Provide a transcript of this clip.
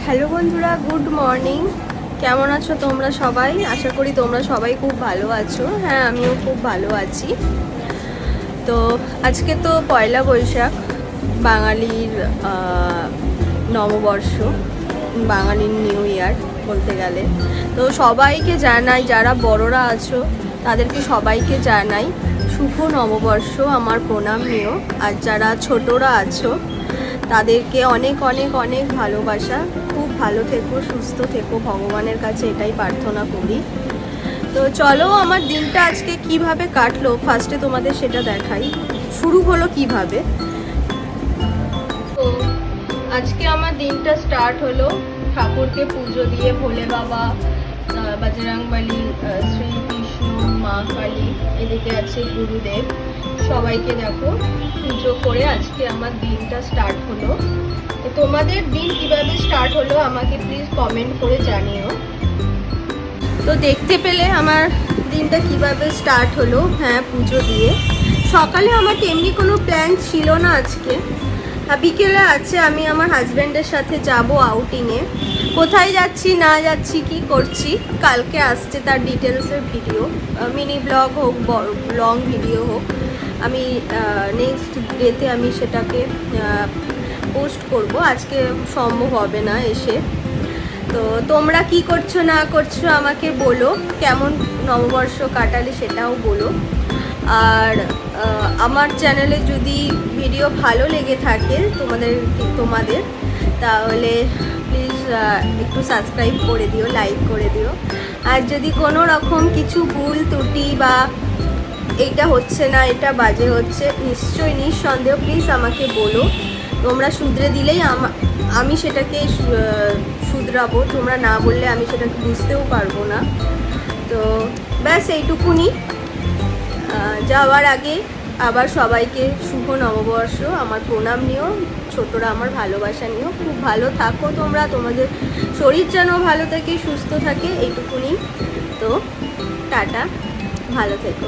Hello বন্ধুরা, good morning. কেমন আছো তোমরা সবাই? আশা করি তোমরা সবাই খুব ভালো আছো। হ্যাঁ, আমিও খুব ভালো আছি। তো আজকে তো পয়লা বৈশাখ, বাঙালির নববর্ষ, বাঙালির নিউ ইয়ার বলতে গেলে। তো সবাইকে জানাই, যারা বড়রা আছো তাদেরকে সবাইকে জানাই শুভ নববর্ষ, আমার প্রণাম নিও। আর যারা ছোটরা আছো তাদেরকে অনেক অনেক অনেক ভালোবাসা। খুব ভালো থেকো, সুস্থ থেকো, ভগবানের কাছে এটাই প্রার্থনা করি। তো চলো, আমার দিনটা আজকে কিভাবে কাটলো ফার্স্টে তোমাদের সেটা দেখাই। শুরু হলো কিভাবে। তো আজকে আমার দিনটা স্টার্ট হলো ঠাকুরকে পুজো দিয়ে, ভোলে বাবা, বজরংবলী, শ্রীকৃষ্ণ, মা কালী, এদিকে আছে গুরুদেব, সবাইকে দেখো পুজো করে আজকে আমার দিনটা স্টার্ট হলো। তো তোমাদের দিন কিভাবে স্টার্ট হলো আমাকে প্লিজ কমেন্ট করে জানিও। তো দেখতে পেলে আমার দিনটা কিভাবে স্টার্ট হলো। হ্যাঁ, পুজো দিয়ে। সকালে আমার তেমনি কোনো প্ল্যান ছিল না আজকে। বিকেলে আছে আমি আমার হাজব্যান্ডের সাথে যাব আউটিংয়ে। কোথায় যাচ্ছি না যাচ্ছি কি করছি কালকে আসছে তার ডিটেলসের ভিডিও, মিনি ব্লগ হোক, লং ভিডিও হোক, আমি নেক্সট ডেতে আমি সেটাকে পোস্ট করব। আজকে সম্ভব হবে না এসে। তো তোমরা কি করছো না করছো আমাকে বলো, কেমন নববর্ষ কাটালে সেটাও বলো। আর আমার চ্যানেলে যদি ভিডিও ভালো লেগে থাকে তোমাদের তাহলে প্লিজ একটু সাবস্ক্রাইব করে দিও, লাইক করে দিও। আর যদি কোনো রকম কিছু ভুল ত্রুটি বা এইটা হচ্ছে না, এটা বাজে হচ্ছে, নিশ্চয়ই নিঃসন্দেহ প্লিজ আমাকে বলো। তোমরা শুধরে দিলেই আমি সেটাকে শুধরাবো। তোমরা না বললে আমি সেটাকে বুঝতেও পারবো না। তো ব্যাস এইটুকুনি। যাওয়ার আগে আবার সবাইকে শুভ নববর্ষ, আমার প্রণাম নিও। ছোটরা আমার ভালোবাসা নিও। খুব ভালো থাকো তোমরা, তোমাদের শরীর যেন ভালো থাকে, সুস্থ থাকে, এইটুকুনি। তো টাটা, ভালো থেকো।